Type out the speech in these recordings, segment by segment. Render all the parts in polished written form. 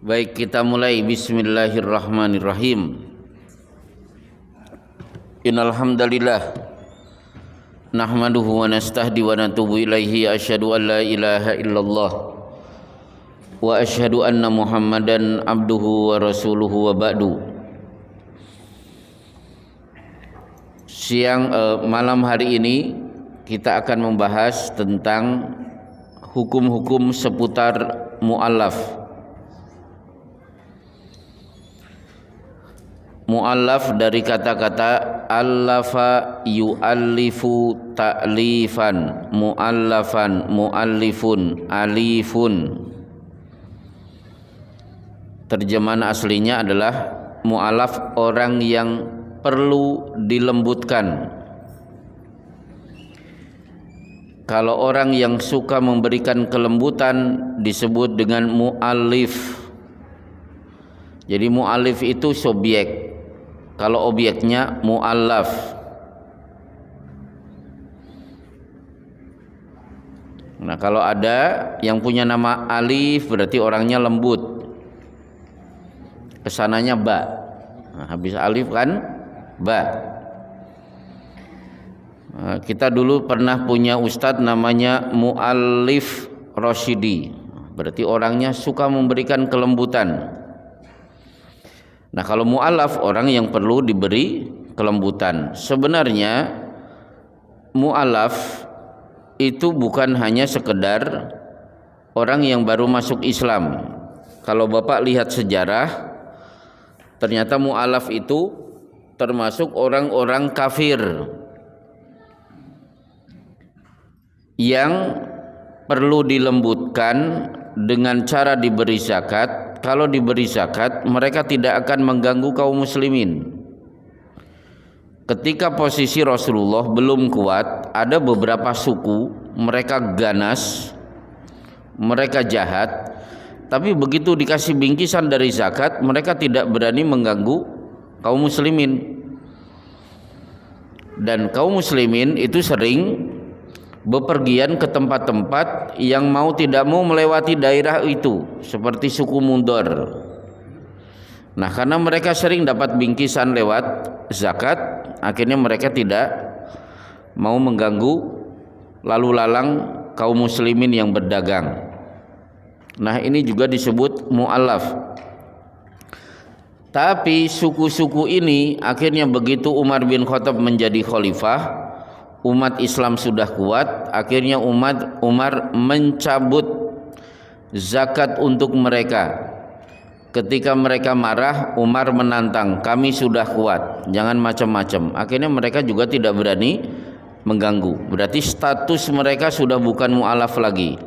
Baik, kita mulai. Bismillahirrahmanirrahim. Innal hamdalillah nahmaduhu wa nasta'di wa natubu ilaihi, asyhadu an la ilaha illallah wa asyhadu anna Muhammadan abduhu wa rasuluhu wa ba'du. Malam hari ini kita akan membahas tentang hukum-hukum seputar mu'allaf. Mu'allaf dari kata-kata allafa yu'allifu ta'lifan, mu'allafan, mu'allifun, alifun. Terjemahan aslinya adalah mu'allaf, orang yang perlu dilembutkan. Kalau orang yang suka memberikan kelembutan disebut dengan mu'allif. Jadi mu'allif itu subjek, kalau objeknya mu'allaf. Nah, kalau ada yang punya nama alif berarti orangnya lembut, kesananya ba. Nah, habis alif kan ba. Nah, kita dulu pernah punya ustadz namanya Mu'allif Rosyidi, berarti orangnya suka memberikan kelembutan. Nah, kalau mu'allaf orang yang perlu diberi kelembutan. Sebenarnya mu'allaf itu bukan hanya sekedar orang yang baru masuk Islam. Kalau Bapak lihat sejarah, ternyata mu'allaf itu termasuk orang-orang kafir yang perlu dilembutkan dengan cara diberi zakat. Kalau diberi zakat, mereka tidak akan mengganggu kaum muslimin. Ketika posisi Rasulullah belum kuat, ada beberapa suku, mereka ganas, mereka jahat, tapi begitu dikasih bingkisan dari zakat, mereka tidak berani mengganggu kaum muslimin. Dan kaum muslimin itu sering bepergian ke tempat-tempat yang mau tidak mau melewati daerah itu, seperti suku Mundor. Nah, karena mereka sering dapat bingkisan lewat zakat, akhirnya mereka tidak mau mengganggu lalu lalang kaum muslimin yang berdagang. Nah, ini juga disebut mu'allaf. Tapi suku-suku ini akhirnya begitu Umar bin Khattab menjadi khalifah, umat Islam sudah kuat, akhirnya Umar mencabut zakat untuk mereka. Ketika mereka marah, Umar menantang, kami sudah kuat, jangan macam-macam. Akhirnya mereka juga tidak berani mengganggu. Berarti status mereka sudah bukan mu'allaf lagi.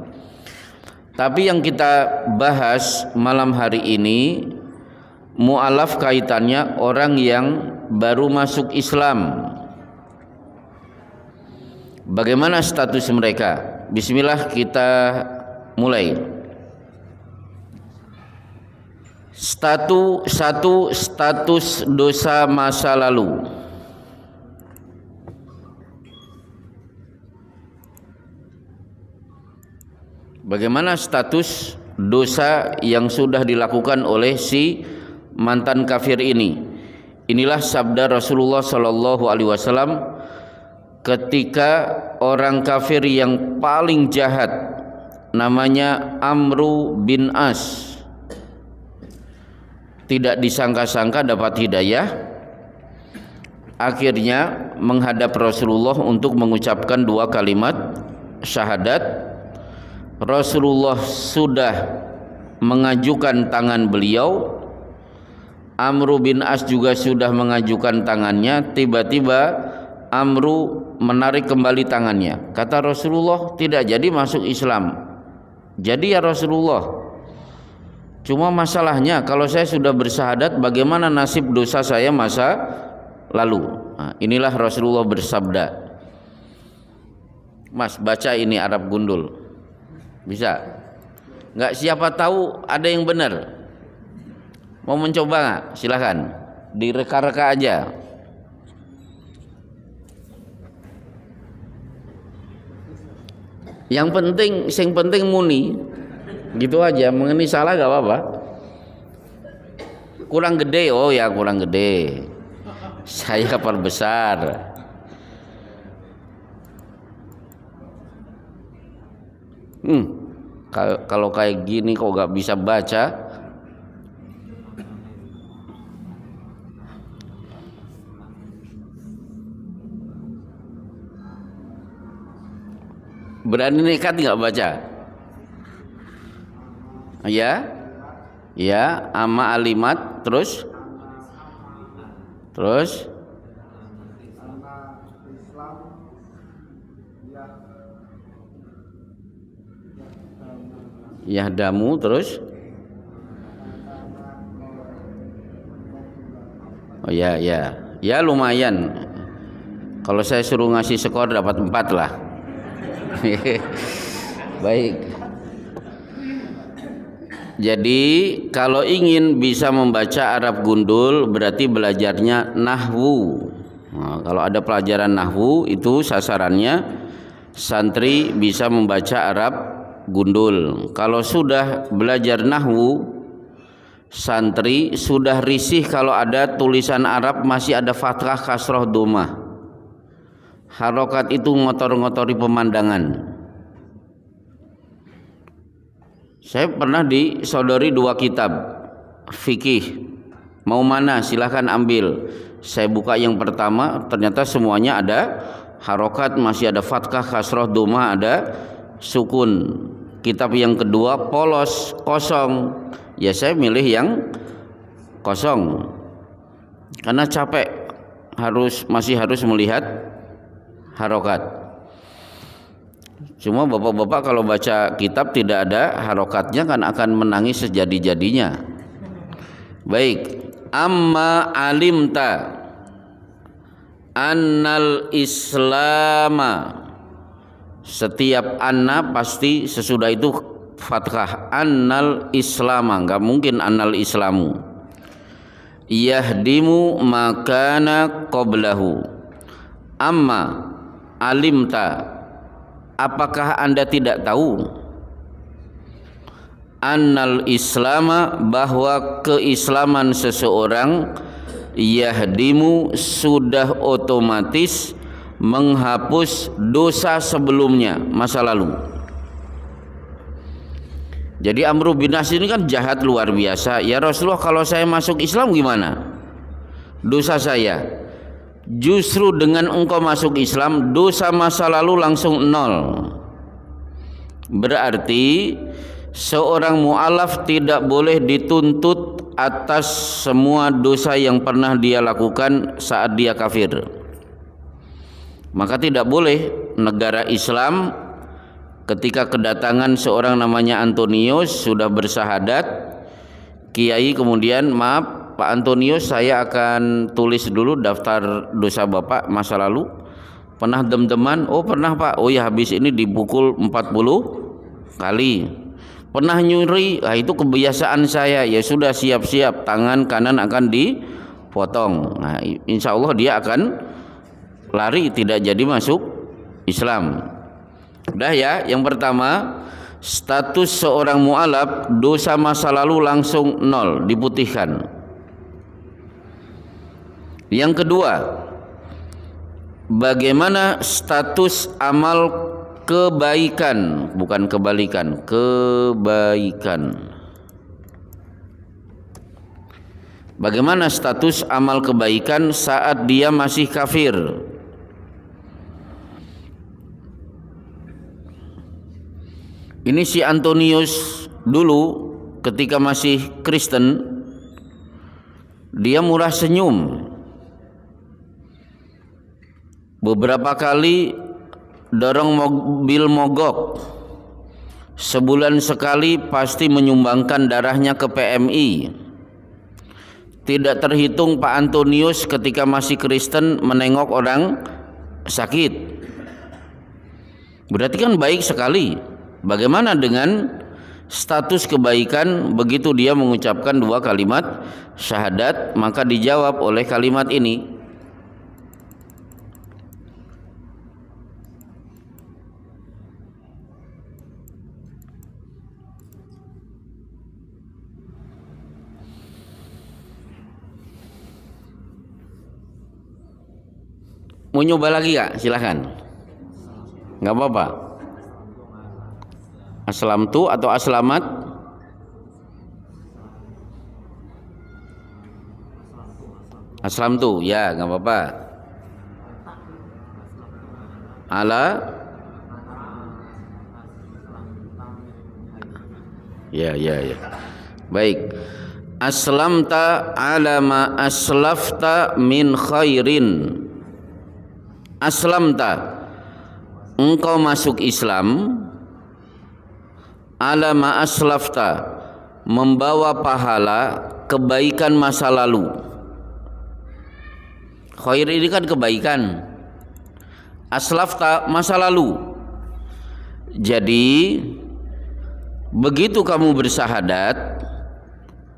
Tapi yang kita bahas malam hari ini, mu'allaf kaitannya orang yang baru masuk Islam. Bagaimana status mereka? Bismillah, kita mulai. Status dosa masa lalu. Bagaimana status dosa yang sudah dilakukan oleh si mantan kafir ini? Inilah sabda Rasulullah sallallahu alaihi wasallam ketika orang kafir yang paling jahat namanya Amru bin As tidak disangka-sangka dapat hidayah, akhirnya menghadap Rasulullah untuk mengucapkan dua kalimat syahadat. Rasulullah sudah mengajukan tangan beliau, Amru bin As juga sudah mengajukan tangannya. Tiba-tiba Amru menarik kembali tangannya. Kata Rasulullah, tidak jadi masuk Islam. Jadi ya Rasulullah, cuma masalahnya kalau saya sudah bersyahadat, bagaimana nasib dosa saya masa lalu? Nah, inilah Rasulullah bersabda. Mas, baca ini Arab gundul. Bisa? Enggak, siapa tahu ada yang benar. Mau mencoba enggak? Silakan. Direka-reka aja. Yang penting muni, gitu aja. Mengenai salah gak apa-apa. Kurang gede, oh ya kurang gede. Saya perbesar. Kalau kayak gini kok gak bisa baca? Berani nekat nggak baca? Ya, ya, ama alimat, terus yahdamu, terus oh ya, ya, ya lumayan. Kalau saya suruh ngasih skor dapat 4 lah. Baik. Jadi kalau ingin bisa membaca Arab gundul berarti belajarnya nahwu. Nah, kalau ada pelajaran nahwu itu sasarannya santri bisa membaca Arab gundul. Kalau sudah belajar nahwu, santri sudah risih kalau ada tulisan Arab masih ada fathah, kasroh, dhammah. Harokat itu ngotor-ngotori pemandangan. Saya pernah disodori 2 kitab fikih. Mau mana silahkan ambil. Saya buka yang pertama, ternyata semuanya ada harokat, masih ada fathah, kasroh, dhammah, ada sukun. Kitab yang kedua polos, kosong. Ya saya milih yang kosong karena capek, masih harus melihat harokat. Cuma bapak-bapak kalau baca kitab tidak ada harokatnya kan akan menangis sejadi-jadinya. Baik, amma alimta annal islama. Setiap anna pasti sesudah itu fathah. Annal islama, enggak mungkin annal islamu. Yahdimu makana qablahu. Amma alimta, apakah Anda tidak tahu annal islama, bahwa keislaman seseorang yahdimu sudah otomatis menghapus dosa sebelumnya, masa lalu. Jadi Amr bin As ini kan jahat luar biasa. Ya Rasulullah, kalau saya masuk Islam gimana dosa saya? Justru dengan engkau masuk Islam, dosa masa lalu langsung 0. Berarti seorang mu'alaf tidak boleh dituntut atas semua dosa yang pernah dia lakukan saat dia kafir. Maka tidak boleh negara Islam ketika kedatangan seorang namanya Antonius sudah bersahadat, kiai kemudian, maaf Pak Antonius, saya akan tulis dulu daftar dosa Bapak masa lalu. Pernah dem-deman? Oh pernah Pak. Oh ya, habis ini dipukul 40 kali. Pernah nyuri? Ah, itu kebiasaan saya. Ya sudah, siap-siap, tangan kanan akan dipotong. Nah, insya Allah dia akan lari, tidak jadi masuk Islam. Udah ya, yang pertama, status seorang mu'alaf, dosa masa lalu langsung 0, diputihkan. Yang kedua, bagaimana status amal kebaikan, bukan kebalikan, kebaikan. Bagaimana status amal kebaikan saat dia masih kafir? Ini si Antonius dulu ketika masih Kristen, dia murah senyum. Beberapa kali dorong mobil mogok. Sebulan sekali pasti menyumbangkan darahnya ke PMI. Tidak terhitung Pak Antonius ketika masih Kristen menengok orang sakit. Berarti kan baik sekali. Bagaimana dengan status kebaikan begitu dia mengucapkan 2 kalimat syahadat? Maka dijawab oleh kalimat ini. Mau nyoba lagi gak? Silahkan. Nggak apa-apa. Aslamtu atau aslamat? Aslamtu, ya nggak apa-apa. Ala, ya. Baik. Aslamta ala ma aslafta min khairin. Aslamta, engkau masuk Islam, ala ma aslafta, membawa pahala kebaikan masa lalu. Khair ini kan kebaikan, aslafta masa lalu. Jadi begitu kamu bersyahadat,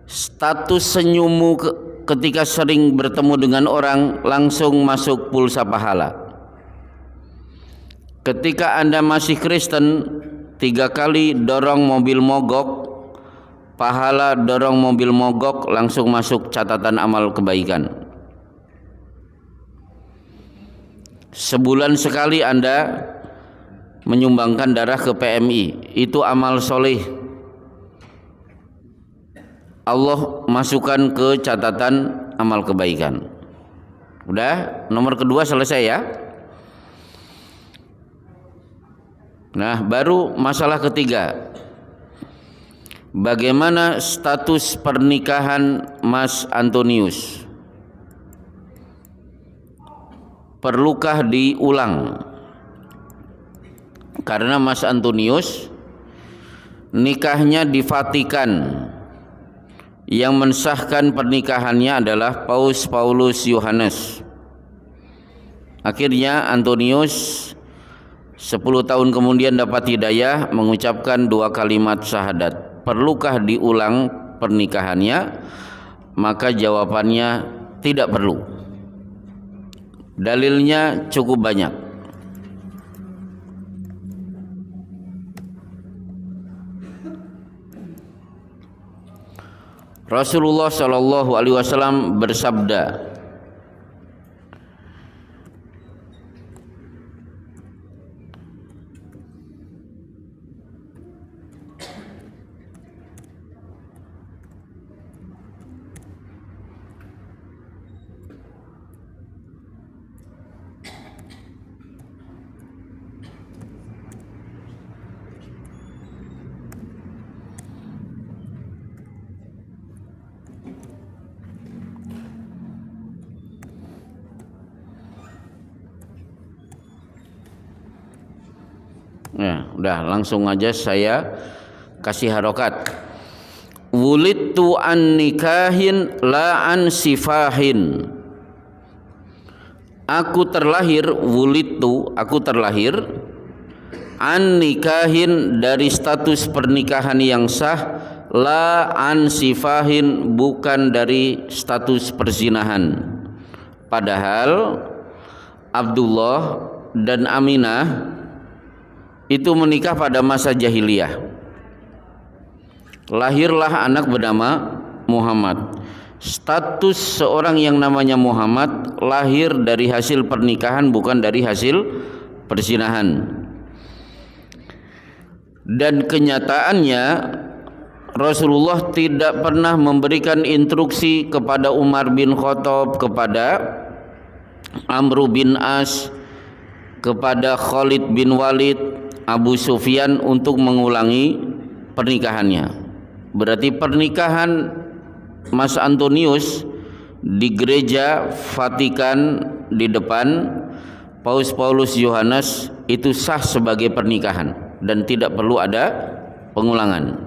status senyummu ketika sering bertemu dengan orang langsung masuk pulsa pahala. Ketika Anda masih Kristen, 3 kali dorong mobil mogok, pahala dorong mobil mogok langsung masuk catatan amal kebaikan. Sebulan sekali Anda menyumbangkan darah ke PMI, itu amal soleh, Allah masukkan ke catatan amal kebaikan. Udah, nomor kedua selesai ya. Nah, baru masalah ketiga. Bagaimana status pernikahan Mas Antonius? Perlukah diulang? Karena Mas Antonius nikahnya di Vatikan. Yang mensahkan pernikahannya adalah Paus Paulus Yohanes. Akhirnya Antonius 10 tahun kemudian dapat hidayah mengucapkan 2 kalimat syahadat. Perlukah diulang pernikahannya? Maka jawabannya tidak perlu. Dalilnya cukup banyak. Rasulullah Shallallahu Alaihi Wasallam bersabda, ya, udah langsung aja saya kasih harokat. Wulidtu an nikahin la an sifahin. Aku terlahir, wulidtu, aku terlahir, an nikahin, dari status pernikahan yang sah, la an sifahin, bukan dari status perzinahan. Padahal Abdullah dan Aminah itu menikah pada masa jahiliyah. Lahirlah anak bernama Muhammad. Status seorang yang namanya Muhammad lahir dari hasil pernikahan, bukan dari hasil perzinahan. Dan kenyataannya Rasulullah tidak pernah memberikan instruksi kepada Umar bin Khattab, kepada Amr bin As, kepada Khalid bin Walid, Abu Sufyan untuk mengulangi pernikahannya. Berarti pernikahan Mas Antonius di gereja Vatikan di depan Paus Paulus Yohanes itu sah sebagai pernikahan dan tidak perlu ada pengulangan.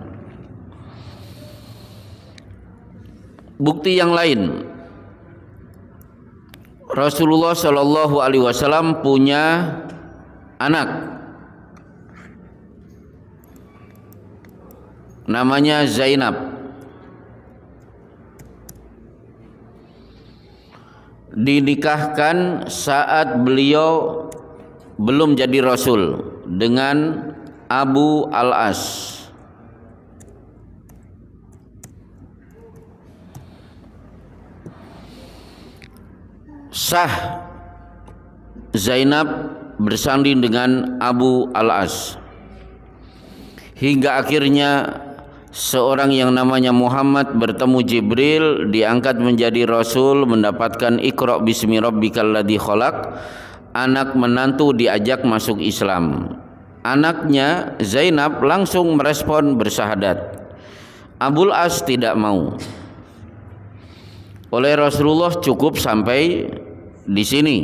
Bukti yang lain, Rasulullah Shallallahu Alaihi Wasallam punya anak namanya Zainab. Dinikahkan saat beliau belum jadi Rasul dengan Abu Al-As. Sah Zainab bersanding dengan Abu Al-As, hingga akhirnya seorang yang namanya Muhammad bertemu Jibril, diangkat menjadi Rasul, mendapatkan Iqra bismi rabbikal ladzi khalaq. Anak menantu diajak masuk Islam. Anaknya Zainab langsung merespon bersyahadat. Abul As tidak mau. Oleh Rasulullah cukup sampai di sini.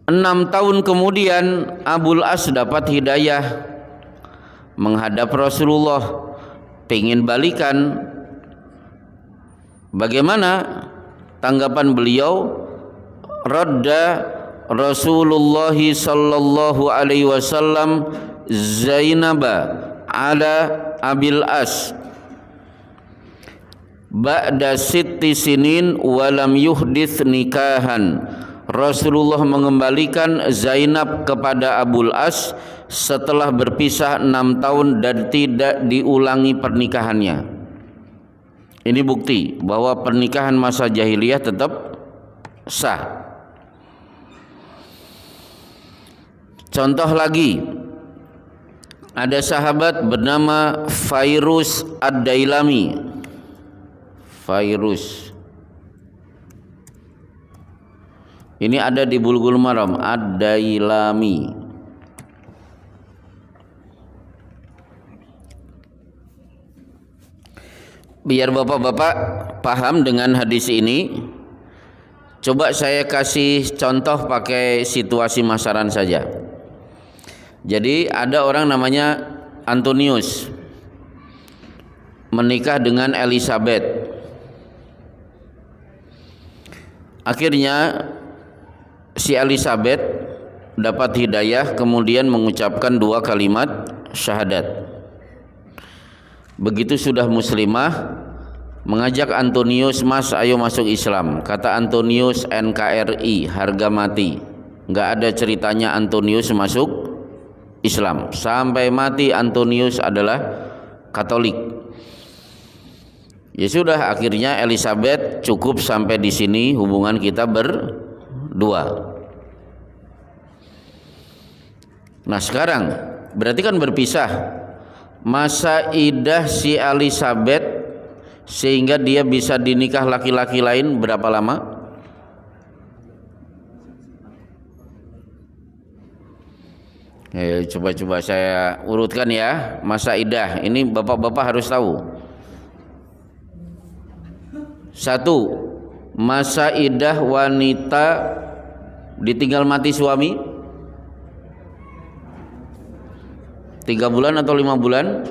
6 tahun kemudian Abul As dapat hidayah, menghadap Rasulullah, pengen balikan. Bagaimana tanggapan beliau? Radda Rasulullah sallallahu alaihi wasallam Zainaba ala Abil As ba'da sitti sinin walam yuhdits nikahan. Rasulullah mengembalikan Zainab kepada Abul As setelah berpisah 6 tahun dan tidak diulangi pernikahannya. Ini bukti bahwa pernikahan masa jahiliyah tetap sah. Contoh lagi, ada sahabat bernama Fairuz Ad-Dailami. Fairuz ini ada di Bulughul Maram, Ad-Dailami. Biar bapak-bapak paham dengan hadis ini, coba saya kasih contoh pakai situasi masaran saja. Jadi ada orang namanya Antonius menikah dengan Elizabeth. Akhirnya si Elizabeth dapat hidayah, kemudian mengucapkan 2 kalimat syahadat. Begitu sudah muslimah, mengajak Antonius, "Mas, ayo masuk Islam." Kata Antonius, "NKRI, harga mati." Nggak ada ceritanya Antonius masuk Islam. Sampai mati Antonius adalah Katolik. Ya sudah, akhirnya Elizabeth, cukup sampai di sini hubungan kita berdua. Nah sekarang berarti kan berpisah. Masa idah si Elizabeth sehingga dia bisa dinikah laki-laki lain berapa lama? Coba saya urutkan ya. Masa idah ini bapak-bapak harus tahu. 1. Masa idah wanita ditinggal mati suami 3 bulan atau 5 bulan?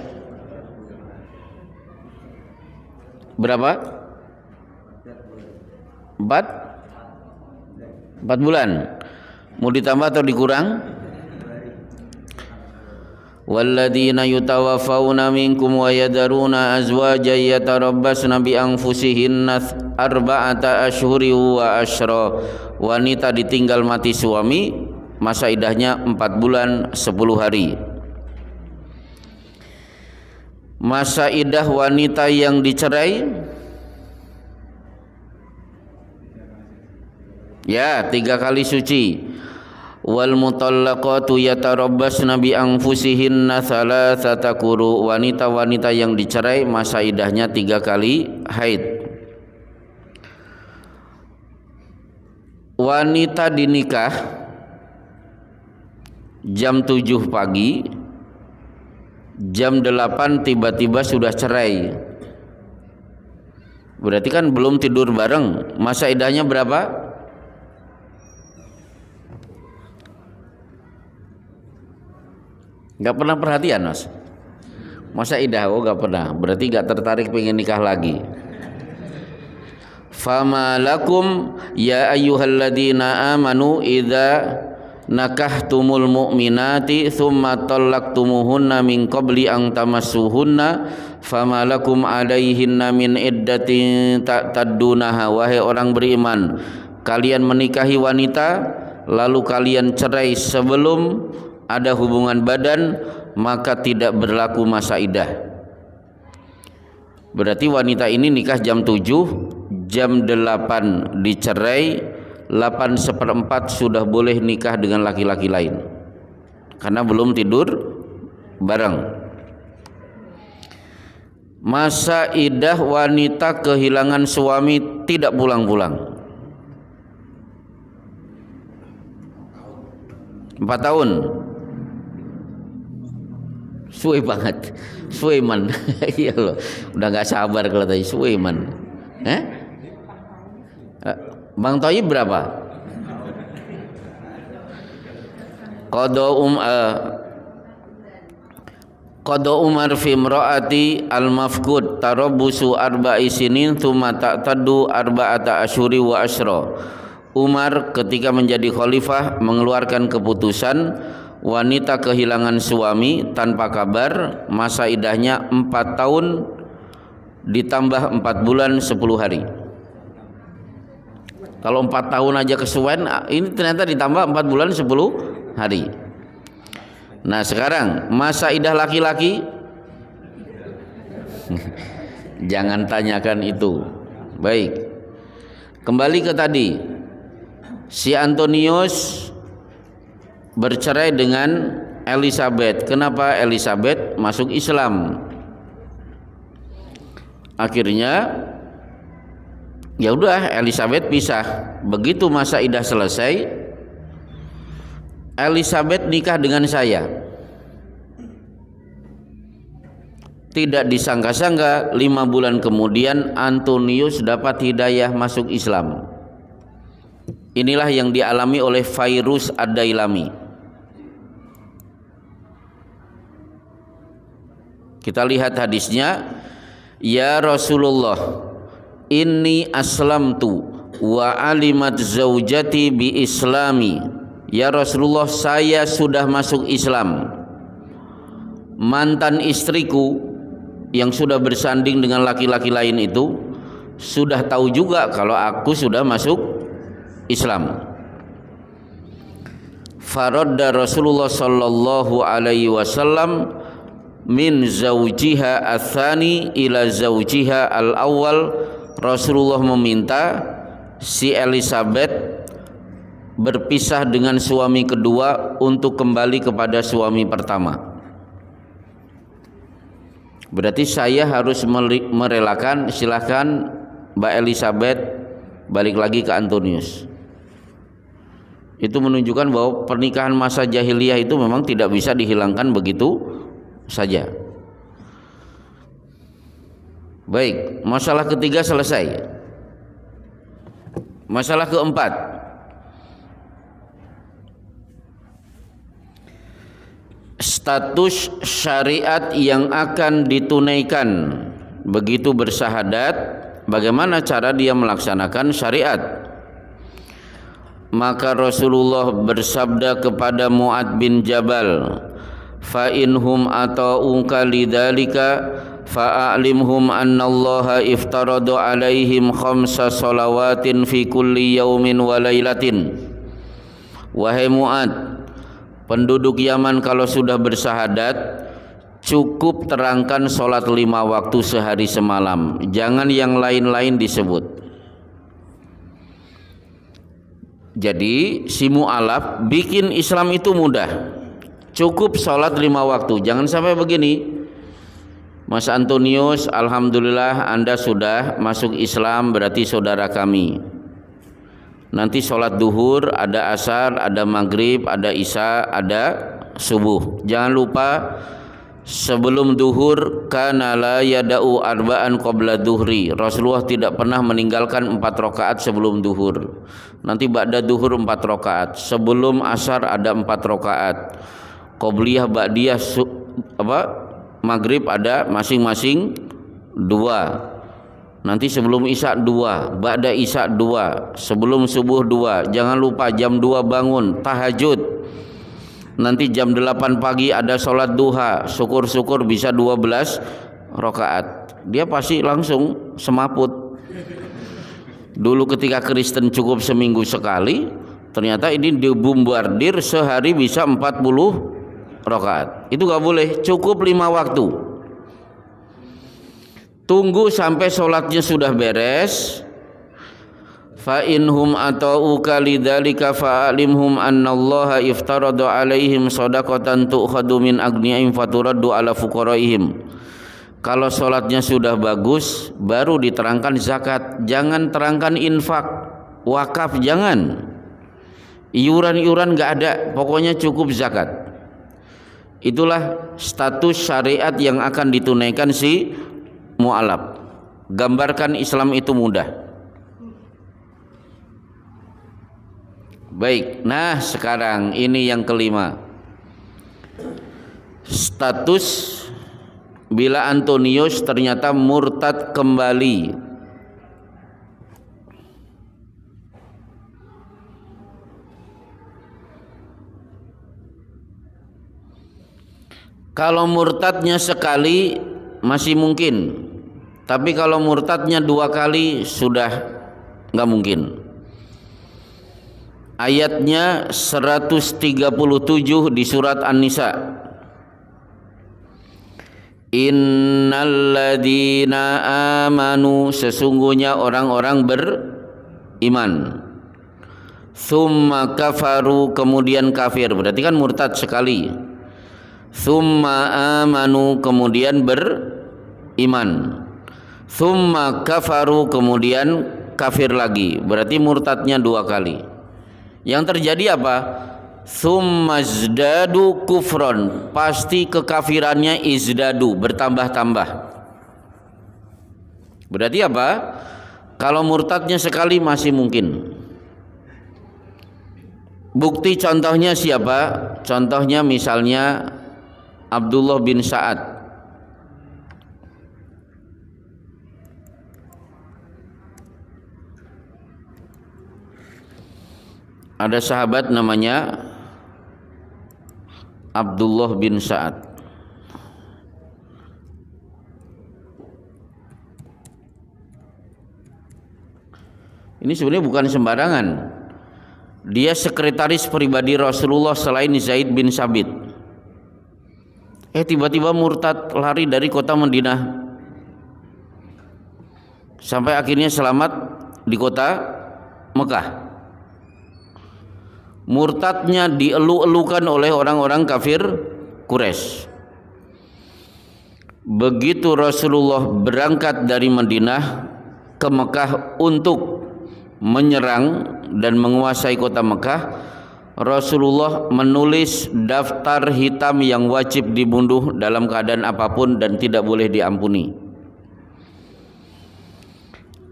Berapa? 4 bulan. Mau ditambah atau dikurang? Walladzina yutawaffawna minkum wa yadaruna azwajan yatarabbasna bi anfusihinna arba'ata ashhuri wa asyra. Wanita ditinggal mati suami, masa idahnya 4 bulan 10 hari. Masa idah wanita yang dicerai, ya 3 kali suci. Wal mutallaqatu yatarabbasna bi anfusihinna thalathata quru. Wanita-wanita yang dicerai masa idahnya 3 kali haid. Wanita dinikah jam 7 pagi, jam 8 tiba-tiba sudah cerai. Berarti kan belum tidur bareng. Masa idahnya berapa? Gak pernah perhatian, Mas? Masa idah? Oh gak pernah. Berarti gak tertarik pengen nikah lagi. Fama lakum ya ayyuhalladzina amanu idza nakahtumul mu'minati thumma talaqtumuhunna min qabli an tamassuhunna fama lakum alaihinna min iddatin ta'taddunaha. Wahai orang beriman, kalian menikahi wanita lalu kalian cerai sebelum ada hubungan badan, maka tidak berlaku masa idah. Berarti wanita ini nikah jam 7, jam 8 dicerai, 8/4 sudah boleh nikah dengan laki-laki lain karena belum tidur bareng. Masa iddah wanita kehilangan suami tidak pulang-pulang 4 tahun. Suwe banget, suweman. Iya loh, udah nggak sabar kalau tadi suweman. Bang Toyib berapa? Qada Umar fi imraati al-mafqud tarabbusu arba'i sinin tsumma ta'taddu arba'ata asyuri wa asyra. Umar ketika menjadi khalifah mengeluarkan keputusan wanita kehilangan suami tanpa kabar, masa iddahnya 4 tahun ditambah 4 bulan 10 hari. Kalau 4 tahun aja kesuwen, ini ternyata ditambah 4 bulan 10 hari. Nah sekarang masa iddah laki-laki jangan tanyakan itu. Baik, kembali ke tadi, si Antonius bercerai dengan Elizabeth. Kenapa Elizabeth masuk Islam? Akhirnya ya udah Elizabeth pisah. Begitu masa iddah selesai, Elizabeth nikah dengan saya. Tidak disangka-sangka 5 bulan kemudian Antonius dapat hidayah masuk Islam. Inilah yang dialami oleh Fairuz Ad-Dailami. Kita lihat hadisnya. Ya Rasulullah, inni aslamtu wa alimat zaujati bi islami. Ya Rasulullah, saya sudah masuk Islam. Mantan istriku yang sudah bersanding dengan laki-laki lain itu sudah tahu juga kalau aku sudah masuk Islam. Faradda Rasulullah sallallahu alaihi wasallam min zaujiha atsani ila zaujiha al-awwal. Rasulullah meminta si Elizabeth berpisah dengan suami kedua untuk kembali kepada suami pertama. Berarti saya harus merelakan, silahkan Mbak Elizabeth balik lagi ke Antonius. Itu menunjukkan bahwa pernikahan masa jahiliyah itu memang tidak bisa dihilangkan begitu saja. Baik, masalah ketiga selesai. Masalah keempat, status syariat yang akan ditunaikan begitu bersahadat, bagaimana cara dia melaksanakan syariat. Maka Rasulullah bersabda kepada Mu'ad bin Jabal, fa inhum ata'uka lidzalika fa'alimhum annallaha iftarada alaihim 5 shalawatin fi kulli yaumin wa lailatin. Wahai Mu'ad, penduduk Yaman kalau sudah bersahadat cukup terangkan sholat 5 waktu sehari semalam, jangan yang lain-lain disebut. Jadi si mu'alaf bikin Islam itu mudah, cukup sholat 5 waktu. Jangan sampai begini, Mas Antonius, alhamdulillah Anda sudah masuk Islam, berarti saudara kami. Nanti sholat duhur, ada asar, ada maghrib, ada isya, ada subuh. Jangan lupa sebelum duhur kana la yada'u arba'an qabla duhri. Rasulullah tidak pernah meninggalkan 4 rakaat sebelum duhur. Nanti ba'da duhur 4 rakaat. Sebelum asar ada 4 rakaat. Qobliyah ba'diyah maghrib ada masing-masing 2. Nanti sebelum isya 2, ba'da isya 2, sebelum subuh 2. Jangan lupa jam 2 bangun tahajud. Nanti jam 8 pagi ada sholat duha, syukur-syukur bisa 12 rakaat. Dia pasti langsung semaput. Dulu ketika Kristen cukup seminggu sekali, ternyata ini dibombardir sehari bisa 40 rakaat. Itu gak boleh, cukup 5 waktu. Tunggu sampai sholatnya sudah beres, fa inhum ata'uka lidzalika fa'alimhum annallaha iftarada 'alaihim shadaqatan tu'khadu min agniyaihim faturaddu 'ala fuqaraihim. Kalau sholatnya sudah bagus baru diterangkan zakat, jangan terangkan infak, wakaf jangan, iuran-iuran enggak ada, pokoknya cukup zakat. Itulah status syariat yang akan ditunaikan si mu'alaf. Gambarkan Islam itu mudah. Baik, nah sekarang ini yang kelima. Status bila Antonius ternyata murtad kembali. Kalau murtadnya sekali masih mungkin, tapi kalau murtadnya 2 kali sudah nggak mungkin. Ayatnya 137 di surat An-Nisa. Innalladzina amanu, sesungguhnya orang-orang beriman. Tsumma kafaru, kemudian kafir, berarti kan murtad sekali. Tsumma amanu, kemudian beriman. Tsumma kafaru, kemudian kafir lagi, berarti murtadnya 2 kali. Yang terjadi apa? Tsummazdadu kufron, pasti kekafirannya izdadu, bertambah-tambah. Berarti apa? Kalau murtadnya sekali masih mungkin. Bukti contohnya siapa? Contohnya misalnya Abdullah bin Sa'ad. Ada sahabat namanya Abdullah bin Sa'ad. Ini sebenarnya bukan sembarangan. Dia sekretaris pribadi Rasulullah selain Zaid bin Sabit. Tiba-tiba murtad, lari dari kota Madinah, sampai akhirnya selamat di kota Mekah. Murtadnya dielu-elukan oleh orang-orang kafir Quraisy. Begitu Rasulullah berangkat dari Madinah ke Mekah untuk menyerang dan menguasai kota Mekah, Rasulullah menulis daftar hitam yang wajib dibunuh dalam keadaan apapun dan tidak boleh diampuni.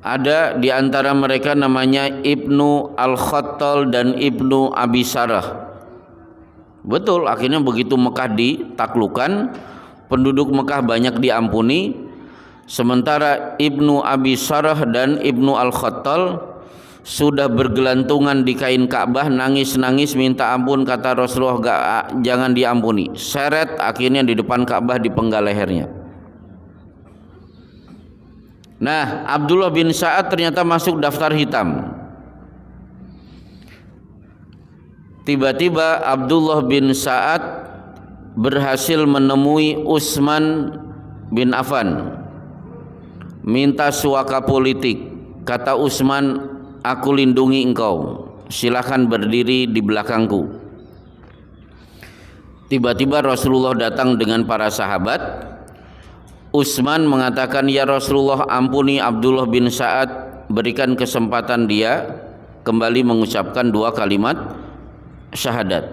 Ada di antara mereka namanya Ibnu Al-Khattal dan Ibnu Abi Sarah. Betul, akhirnya begitu Mekah ditaklukkan, penduduk Mekah banyak diampuni, sementara Ibnu Abi Sarah dan Ibnu Al-Khattal sudah bergelantungan di kain Ka'bah, nangis-nangis minta ampun, kata Rasulullah jangan diampuni. Seret, akhirnya di depan Ka'bah dipenggal lehernya. Nah, Abdullah bin Sa'ad ternyata masuk daftar hitam. Tiba-tiba Abdullah bin Sa'ad berhasil menemui Utsman bin Affan, minta suaka politik. Kata Utsman, aku lindungi engkau, silakan berdiri di belakangku. Tiba-tiba Rasulullah datang dengan para sahabat. Utsman mengatakan, ya Rasulullah, ampuni Abdullah bin Sa'ad, berikan kesempatan dia kembali mengucapkan 2 kalimat syahadat.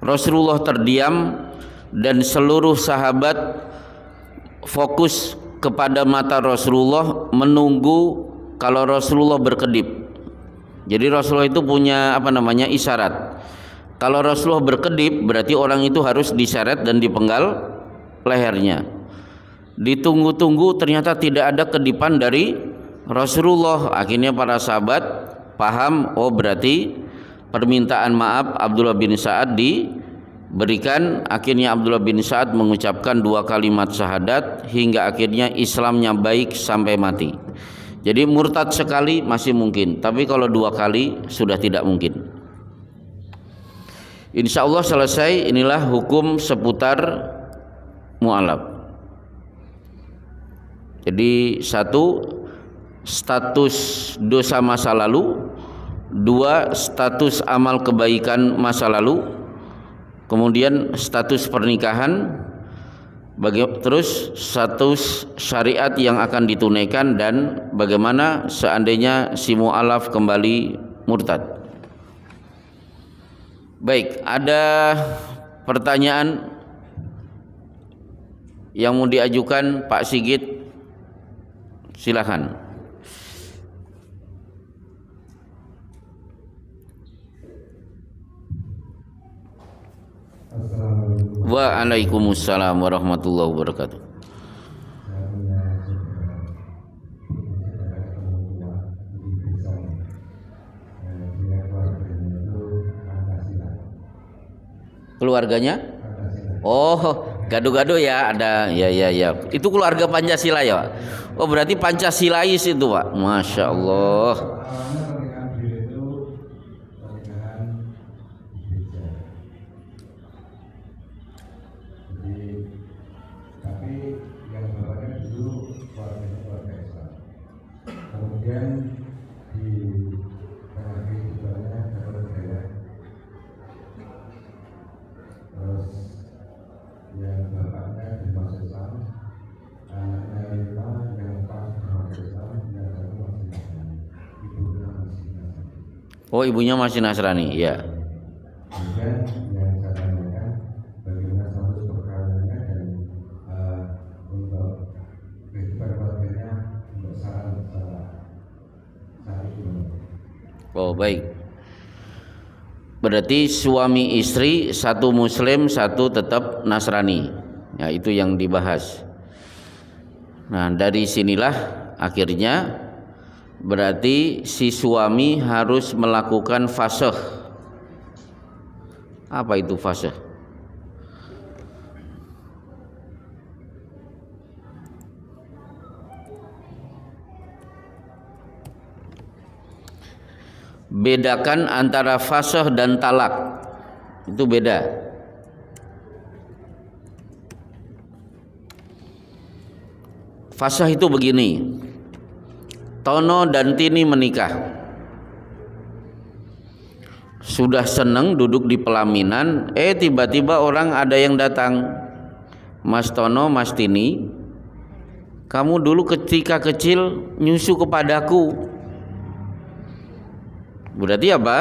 Rasulullah terdiam dan seluruh sahabat fokus kepada mata Rasulullah menunggu kalau Rasulullah berkedip. Jadi Rasulullah itu punya isyarat. Kalau Rasulullah berkedip berarti orang itu harus diseret dan dipenggal lehernya. Ditunggu-tunggu ternyata tidak ada kedipan dari Rasulullah. Akhirnya para sahabat paham, oh berarti permintaan maaf Abdullah bin Sa'ad diberikan. Akhirnya Abdullah bin Sa'ad mengucapkan 2 kalimat syahadat hingga akhirnya Islamnya baik sampai mati. Jadi murtad sekali masih mungkin, tapi kalau 2 kali sudah tidak mungkin. Insya Allah selesai. Inilah hukum seputar mu'alaf. Jadi 1, status dosa masa lalu, 2 status amal kebaikan masa lalu, kemudian status pernikahan, terus status syariat yang akan ditunaikan, dan bagaimana seandainya si mu'alaf kembali murtad. Baik, ada pertanyaan yang mau diajukan Pak Sigit? Silakan. Waalaikumsalam warahmatullahi wabarakatuh. Keluarganya? Oh, gado-gado ya, ada ya. Itu keluarga Pancasila ya, Pak? Oh, berarti Pancasilais itu, Pak. Masya Allah. Oh, ibunya masih Nasrani, ya. Oh, baik. Berarti suami istri, satu Muslim, satu tetap Nasrani. Ya, itu yang dibahas. Nah, dari sinilah akhirnya berarti si suami harus melakukan fasakh. Apa itu fasakh? Bedakan antara fasakh dan talak. Itu beda. Fasakh itu begini. Tono dan Tini menikah, sudah seneng duduk di pelaminan, tiba-tiba orang ada yang datang, Mas Tono, Mas Tini, kamu dulu ketika kecil nyusu kepadaku. Berarti apa?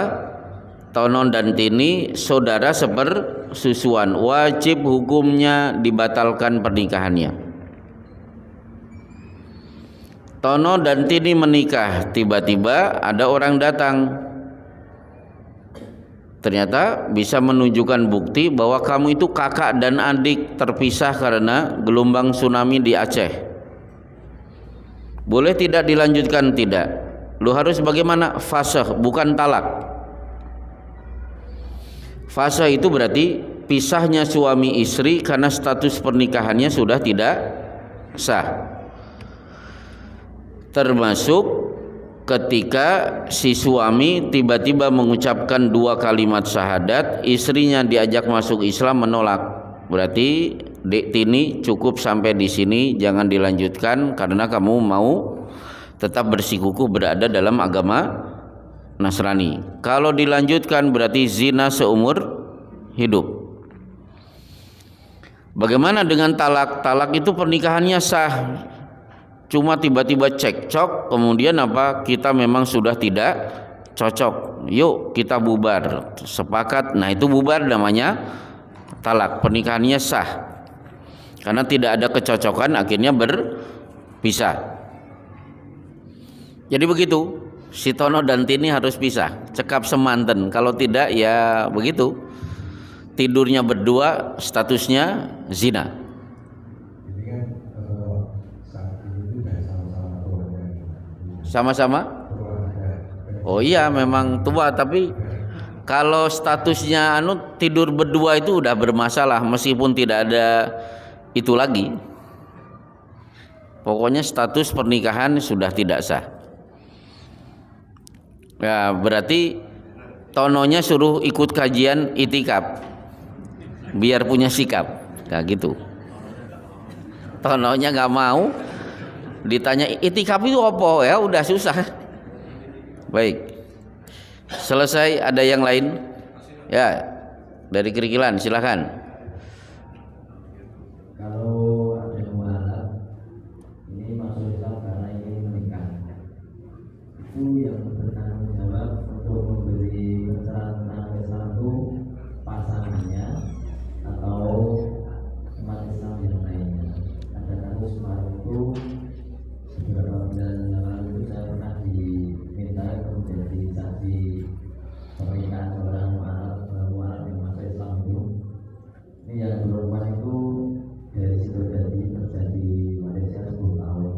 Tono dan Tini saudara sepersusuan, wajib hukumnya dibatalkan pernikahannya. Tono dan Tini menikah, tiba-tiba ada orang datang, ternyata bisa menunjukkan bukti bahwa kamu itu kakak dan adik terpisah karena gelombang tsunami di Aceh. Boleh tidak dilanjutkan? Tidak. Lu harus bagaimana? Fasakh, bukan talak. Fasakh itu berarti pisahnya suami istri karena status pernikahannya sudah tidak sah. Termasuk ketika si suami tiba-tiba mengucapkan 2 kalimat syahadat, istrinya diajak masuk Islam menolak. Berarti Dek Tini cukup sampai di sini, jangan dilanjutkan karena kamu mau tetap bersikukuh berada dalam agama Nasrani. Kalau dilanjutkan berarti zina seumur hidup. Bagaimana dengan talak? Talak itu pernikahannya sah, cuma tiba-tiba cekcok, kemudian apa? Kita memang sudah tidak cocok, yuk kita bubar, sepakat. Nah, itu bubar namanya talak. Pernikahannya sah karena tidak ada kecocokan, akhirnya berpisah. Jadi begitu, si Tono dan Tini harus pisah, cekap semanten. Kalau tidak ya begitu, tidurnya berdua, statusnya zina. Sama-sama? Oh iya, memang tua, tapi kalau statusnya tidur berdua itu udah bermasalah, meskipun tidak ada itu lagi. Pokoknya status pernikahan sudah tidak sah. Ya, berarti Tononya suruh ikut kajian itikaf biar punya sikap. Nah gitu. Tononya nggak mau, Ditanya itikaf itu apa? Ya udah susah. Baik. Selesai, ada yang lain? Ya, dari Kerikilan silakan. Kalau ada mualaf ini masuk Islam karena ingin menikah, itu yang bertanggung jawab untuk memberi pencerahan tentang Islam itu pasangannya atau umat Islam yang lainnya. Ada kasus kemarin itu beberapa bulan yang lalu itu saya pernah diminta untuk menjadi saksi pernikahan seorang mualaf yang masuk Islam itu. Ini yang perempuan itu dari situ terjadi Malaysia 10 tahun.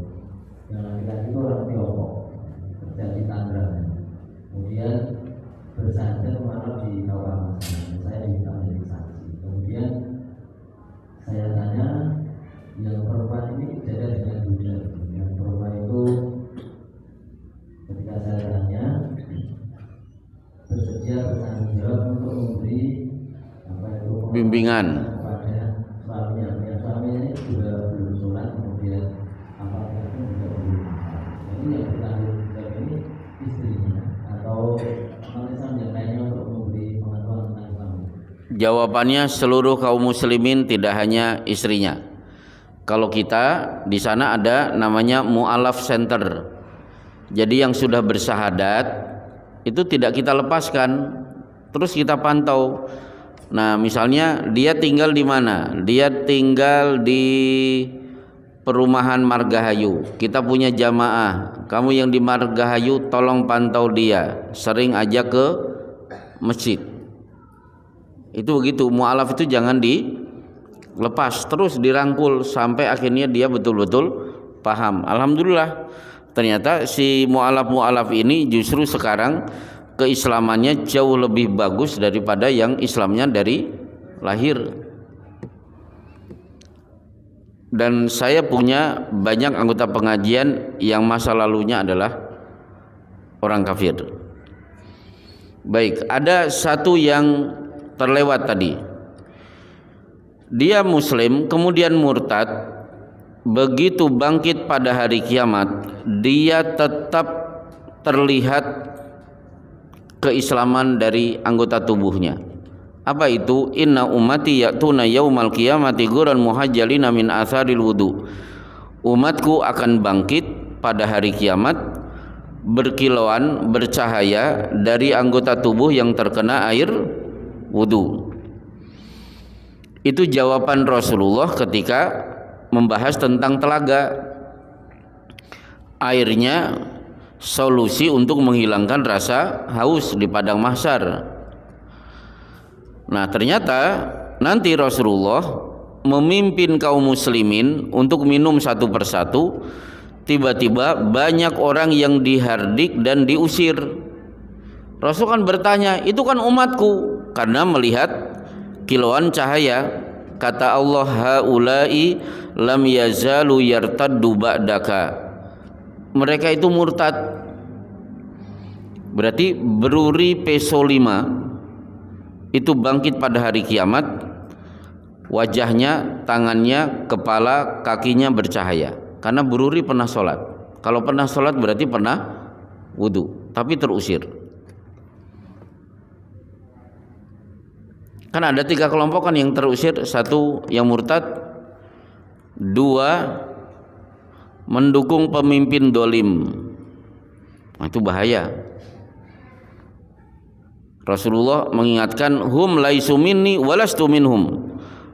Yang laki-laki itu orang Tiongkok, terjadi Tangerang. Kemudian bersandar mualaf di Kawasan. Saya diminta menjadi saksi. Kemudian saya tanya, yang perempuan ini kejadian dengan dunia. Yang perempuan itu ketika saya tanya bersedia bertanggung jawab untuk memberi bimbingan kepada suaminya. Yang suaminya ini juga belum sholat, kemudian apa-apa itu juga belum. Jadi yang bertanggung jawab ini istrinya atau Islam yang lainnya untuk memberi pengetahuan tentang Islam. Jawabannya seluruh kaum muslimin, tidak hanya istrinya. Kalau kita di sana ada namanya mu'alaf center. Jadi yang sudah bersahadat itu tidak kita lepaskan, terus kita pantau. Nah, misalnya dia tinggal di mana? Dia tinggal di perumahan Margahayu. Kita punya jamaah. Kamu yang di Margahayu tolong pantau dia. Sering aja ke masjid. Itu begitu. Mu'alaf itu jangan dilepas, terus dirangkul sampai akhirnya dia betul-betul paham. Alhamdulillah. Ternyata si mu'alaf ini justru sekarang keislamannya jauh lebih bagus daripada yang Islamnya dari lahir. Dan saya punya banyak anggota pengajian yang masa lalunya adalah orang kafir. Baik, ada satu yang terlewat tadi. Dia muslim kemudian murtad. Begitu bangkit pada hari kiamat, dia tetap terlihat keislaman dari anggota tubuhnya. Apa itu? Inna ummati ya'tuna yaumal qiyamati ghurran muhajjalina min atharil wudu. Umatku akan bangkit pada hari kiamat berkilauan, bercahaya dari anggota tubuh yang terkena air wudu. Itu jawaban Rasulullah ketika membahas tentang telaga. Airnya solusi untuk menghilangkan rasa haus di padang mahsyar. Nah, ternyata nanti Rasulullah memimpin kaum muslimin untuk minum satu persatu. Tiba-tiba banyak orang yang dihardik dan diusir. Rasul kan bertanya, itu kan umatku, karena melihat kilauan cahaya. Kata Allah, haula'i lam yazalu yartaddu ba'daka. Mereka itu murtad. Berarti beruri peso 5 itu bangkit pada hari kiamat. Wajahnya, tangannya, kepala, kakinya bercahaya. Karena beruri pernah sholat. Kalau pernah sholat berarti pernah wudu, tapi terusir. Kan ada 3 kelompok kan yang terusir. 1 yang murtad, 2 mendukung pemimpin dolim. Nah, itu bahaya. Rasulullah mengingatkan, hum laisu minni walastu minhum.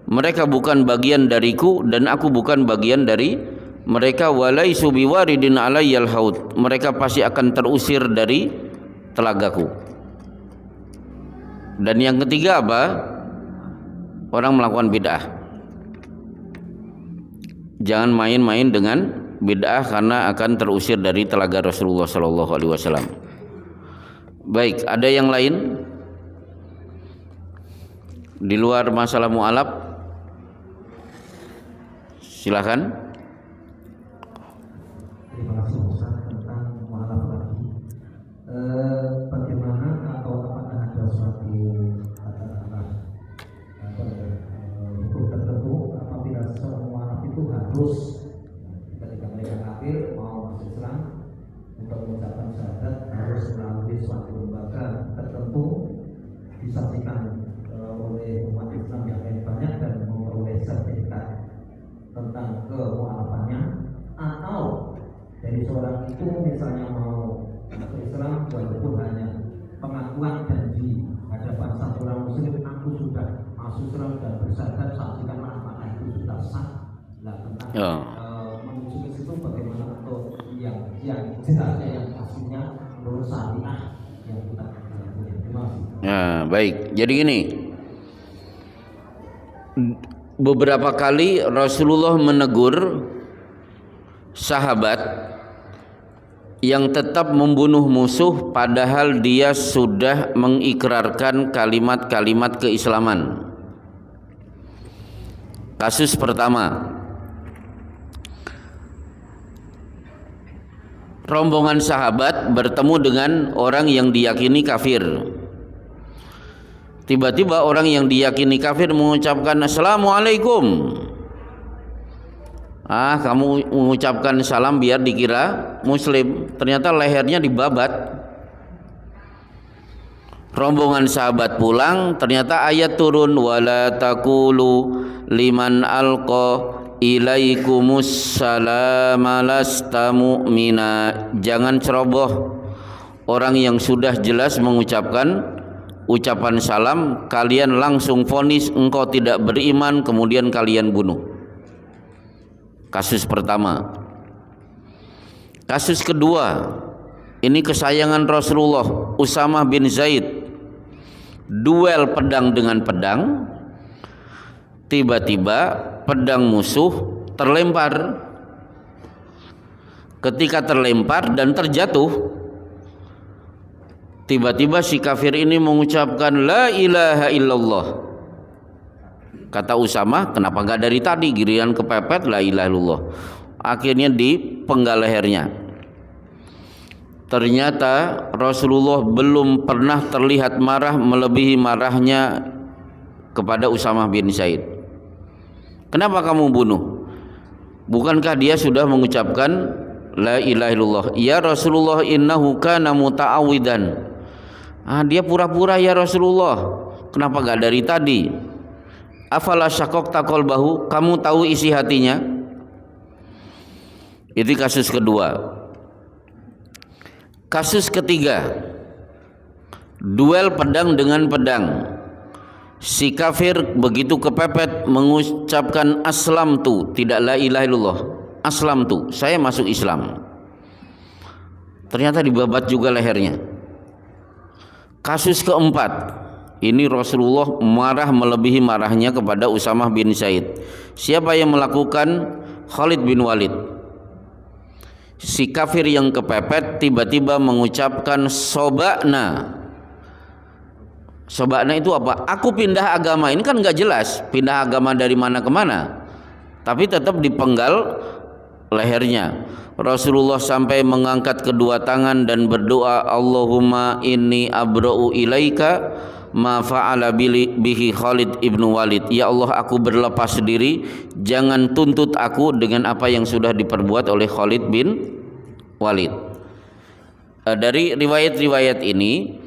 Mereka bukan bagian dariku dan aku bukan bagian dari mereka. Walaisu biwaridin alayyal haud. Mereka pasti akan terusir dari telagaku. Dan yang ketiga apa? Orang melakukan bid'ah. Jangan main-main dengan bid'ah karena akan terusir dari telaga Rasulullah sallallahu alaihi wasallam. Baik, ada yang lain di luar masalah mu'alaf? Silakan. Terima kasih Ustaz tentang mu'alaf lagi. Bagaimana atau apakah ada suatu katakanlah hukum tertentu apabila seorang mu'alaf itu harus ketika mereka kafir tertentu disaksikan oleh umat Islam yang lain banyak dan memperoleh sertifikat tentang kemualafannya, atau dari seorang itu misalnya mau masuk Islam walaupun hanya pengakuan dan di hadapan satu orang muslim, aku sudah masuk Islam dan bersyahadat, saksikanlah apakah itu sudah sah. Nah, tentang menuju ke situ bagaimana untuk yang jelasnya, yang pastinya menurut syariah yang kita punya. Terima kasih. Ya, baik. Jadi gini, beberapa kali Rasulullah menegur sahabat yang tetap membunuh musuh padahal dia sudah mengikrarkan kalimat-kalimat keislaman. Kasus pertama, rombongan sahabat bertemu dengan orang yang diyakini kafir. Tiba-tiba orang yang diyakini kafir mengucapkan Assalamualaikum. Kamu mengucapkan salam biar dikira muslim, ternyata lehernya dibabat. Rombongan sahabat pulang, ternyata ayat turun, wala taqulu liman alqa ilaikumus salama lasta mu'mina. Jangan ceroboh orang yang sudah jelas mengucapkan ucapan salam, kalian langsung vonis engkau tidak beriman, kemudian kalian bunuh. Kasus pertama. Kasus kedua, ini kesayangan Rasulullah, Usamah bin Zaid, duel pedang dengan pedang. Tiba-tiba pedang musuh terlempar. Ketika terlempar dan terjatuh, tiba-tiba si kafir ini mengucapkan la ilaha illallah. Kata Usamah, kenapa enggak dari tadi, giliran kepepet la ilaha illallah. Akhirnya dipenggal lehernya. Ternyata Rasulullah belum pernah terlihat marah melebihi marahnya kepada Usamah bin Zaid. Kenapa kamu bunuh? Bukankah dia sudah mengucapkan la ilaha illallah? Ya Rasulullah, innahu kana muta'awidan. Dia pura-pura ya Rasulullah. Kenapa enggak dari tadi? Afala syaqaqta qalbahu, kamu tahu isi hatinya? Itu kasus kedua. Kasus ketiga, duel pedang dengan pedang. Si kafir begitu kepepet mengucapkan aslamtu, tidak la ilaha illallah, aslamtu, saya masuk Islam. Ternyata dibabat juga lehernya. Kasus keempat, ini Rasulullah marah melebihi marahnya kepada Usamah bin Zaid. Siapa yang melakukan? Khalid bin Walid. Si kafir yang kepepet tiba-tiba mengucapkan sobakna. Sobakna itu apa? Aku pindah agama. Ini kan nggak jelas pindah agama dari mana ke mana, tapi tetap dipenggal lehernya. Rasulullah sampai mengangkat kedua tangan dan berdoa, Allahumma inni abra'u ilaika ma fa'ala bihi Khalid ibnu Walid. Ya Allah, aku berlepas diri, jangan tuntut aku dengan apa yang sudah diperbuat oleh Khalid bin Walid. Dari riwayat-riwayat ini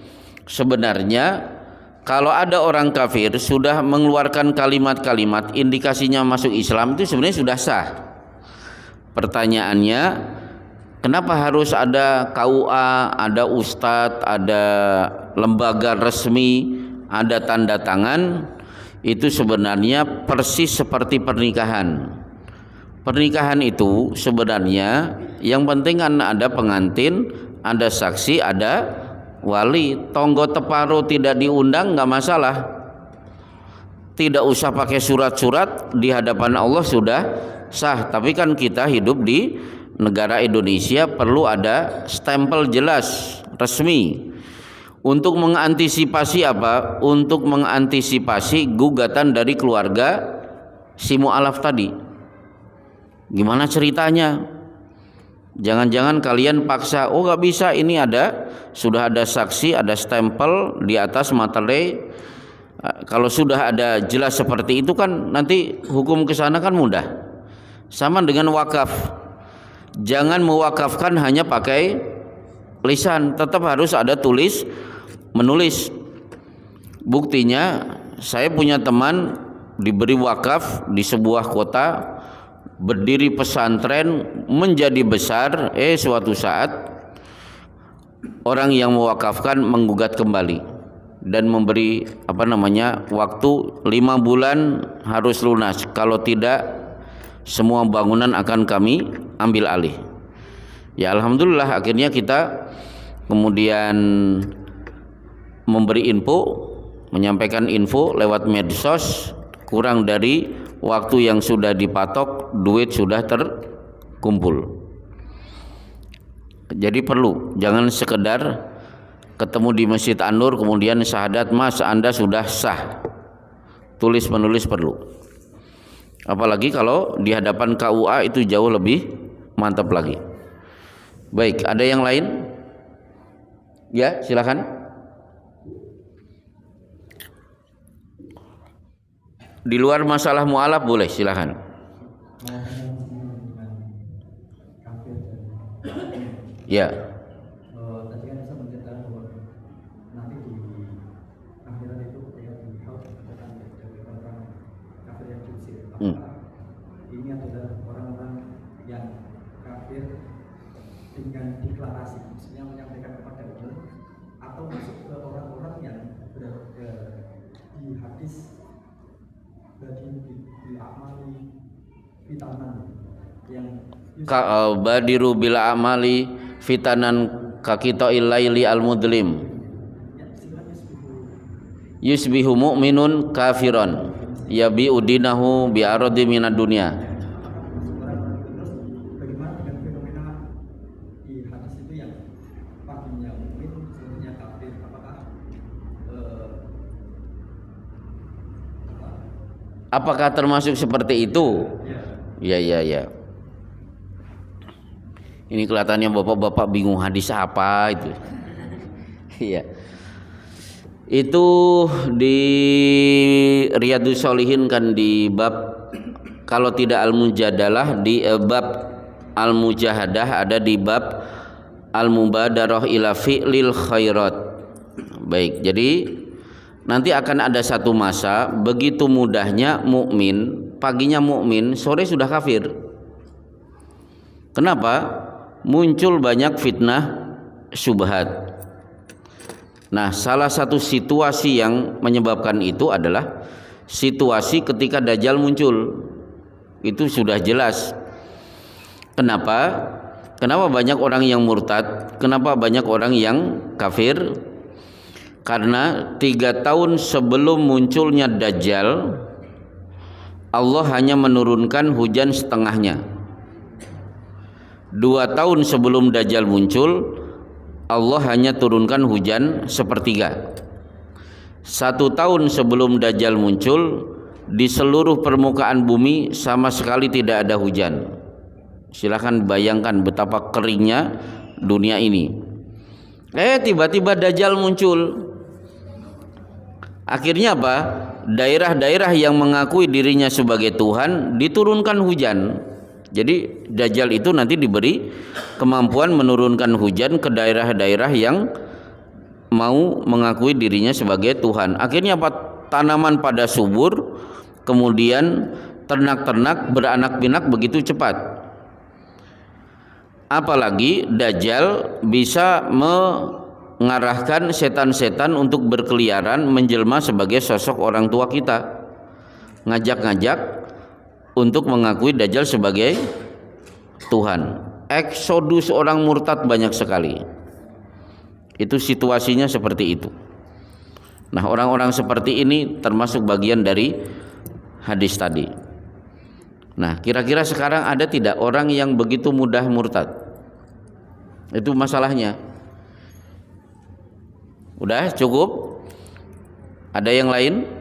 sebenarnya kalau ada orang kafir sudah mengeluarkan kalimat-kalimat indikasinya masuk Islam, itu sebenarnya sudah sah. Pertanyaannya, kenapa harus ada KUA, ada ustadz, ada lembaga resmi, ada tanda tangan? Itu sebenarnya persis seperti pernikahan. Pernikahan itu sebenarnya yang penting kan ada pengantin, ada saksi, ada wali. Tonggo teparo tidak diundang nggak masalah. Tidak usah pakai surat-surat, di hadapan Allah sudah sah. Tapi kan kita hidup di negara Indonesia, perlu ada stempel jelas resmi. Untuk mengantisipasi apa? Untuk mengantisipasi gugatan dari keluarga si mu'alaf tadi. Gimana ceritanya? Jangan-jangan kalian paksa, oh nggak bisa, ini sudah ada saksi, ada stempel di atas materai. Kalau sudah ada jelas seperti itu kan nanti hukum ke sana kan mudah. Sama dengan wakaf. Jangan mewakafkan hanya pakai lisan, tetap harus ada menulis. Buktinya saya punya teman diberi wakaf di sebuah kota, berdiri pesantren menjadi besar, suatu saat orang yang mewakafkan menggugat kembali dan memberi waktu 5 bulan harus lunas, kalau tidak semua bangunan akan kami ambil alih. Ya alhamdulillah akhirnya kita kemudian memberi info, menyampaikan info lewat medsos, kurang dari waktu yang sudah dipatok duit sudah terkumpul. Jadi perlu, jangan sekedar ketemu di Masjid An-Nur kemudian syahadat Mas Anda sudah sah. Tulis menulis perlu. Apalagi kalau di hadapan KUA itu jauh lebih mantap lagi. Baik, ada yang lain? Ya, silakan. Di luar masalah mualaf boleh, silakan. Ya. Tadi kan saya menceritakan bahwa nanti di akhirat itu ketika di haud akan ada orang kafir yang diusir. Apakah ini adalah orang-orang yang kafir dengan deklarasi, maksudnya menyampaikan kepada umum, atau masuk ke orang-orang yang berada di hadis di amali fitanan yang badiru bil amali fitanan kakita'il laili al mudlim yusbihu mu'minun kafiron yabi'u dinahu bi'aradi minad dunya. Bagaimana dengan fenomena di hadis itu yang paginya mukmin, sorenya kafir? Apakah termasuk seperti itu? Ya. Ini kelihatannya bapak-bapak bingung hadis apa itu. Iya. Itu di Riyadhus Shalihin kan di bab, kalau tidak al-mujadalah di bab al-mujahadah, ada di bab al-mubadarah ila fi'lil khairat. Baik, jadi nanti akan ada satu masa begitu mudahnya mukmin, paginya mukmin, sore sudah kafir. Kenapa? Muncul banyak fitnah syubhat. Nah, salah satu situasi yang menyebabkan itu adalah situasi ketika Dajjal muncul. Itu sudah jelas. Kenapa? Kenapa banyak orang yang murtad? Kenapa banyak orang yang kafir? Karena 3 tahun sebelum munculnya Dajjal, Allah hanya menurunkan hujan setengahnya. 2 tahun sebelum Dajjal muncul, Allah hanya turunkan hujan sepertiga. 1 tahun sebelum Dajjal muncul, di seluruh permukaan bumi sama sekali tidak ada hujan. Silakan bayangkan betapa keringnya dunia ini. Tiba-tiba Dajjal muncul. Akhirnya apa? Daerah-daerah yang mengakui dirinya sebagai Tuhan diturunkan hujan. Jadi Dajjal itu nanti diberi kemampuan menurunkan hujan ke daerah-daerah yang mau mengakui dirinya sebagai Tuhan. Akhirnya apa? Tanaman pada subur, kemudian ternak-ternak beranak pinak begitu cepat. Apalagi Dajjal bisa mengarahkan setan-setan untuk berkeliaran menjelma sebagai sosok orang tua kita, ngajak-ngajak untuk mengakui Dajjal sebagai Tuhan. Eksodus orang murtad banyak sekali. Itu situasinya seperti itu. Nah, orang-orang seperti ini termasuk bagian dari hadis tadi. Nah, kira-kira sekarang ada tidak orang yang begitu mudah murtad? Itu masalahnya. Udah cukup? Ada yang lain?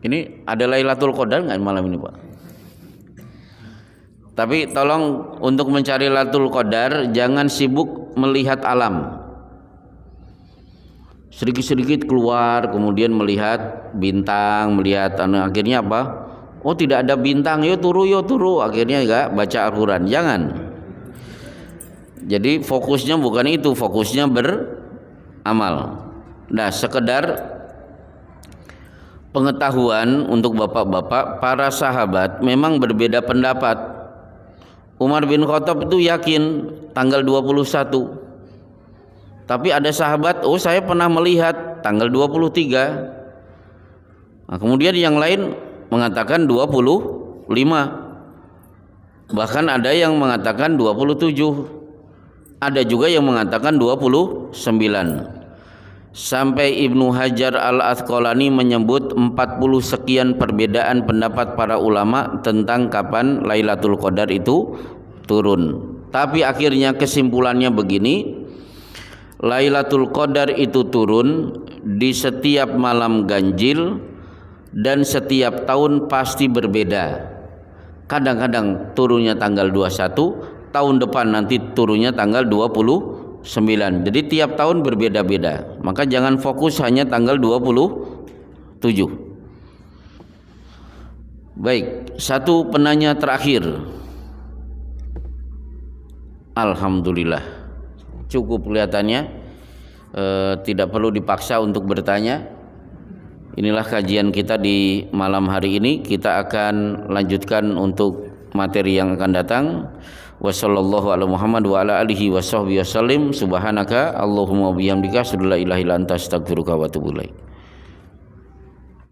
Ini ada Lailatul Qadar nggak malam ini, Pak? Tapi tolong untuk mencari Lailatul Qadar jangan sibuk melihat alam. Sedikit-sedikit keluar, kemudian melihat bintang, melihat akhirnya apa? Oh, tidak ada bintang, yo turu. Akhirnya enggak baca Al-Quran. Jadi fokusnya bukan itu, fokusnya beramal. Nah, sekedar pengetahuan untuk bapak-bapak, para sahabat memang berbeda pendapat. Umar bin Khattab itu yakin tanggal 21. Tapi ada sahabat, oh saya pernah melihat tanggal 23. Nah, kemudian yang lain mengatakan 25. Bahkan ada yang mengatakan 27. Ada juga yang mengatakan 29. Sampai Ibnu Hajar Al-Asqalani menyebut 40 sekian perbedaan pendapat para ulama tentang kapan Lailatul Qadar itu turun. Tapi akhirnya kesimpulannya begini, Lailatul Qadar itu turun di setiap malam ganjil dan setiap tahun pasti berbeda. Kadang-kadang turunnya tanggal 21, tahun depan nanti turunnya tanggal 29. Jadi tiap tahun berbeda-beda. Maka jangan fokus hanya tanggal 27. Baik, satu penanya terakhir. Alhamdulillah, cukup kelihatannya. Tidak perlu dipaksa untuk bertanya. Inilah kajian kita di malam hari ini. Kita akan lanjutkan untuk materi yang akan datang. Wassallallahu ala Muhammad wa ala alihi washabbihi wasallim. Subhanaka Allahumma bihamdika asyhadu an la ilaha illa anta astaghfiruka wa atubu ilaik.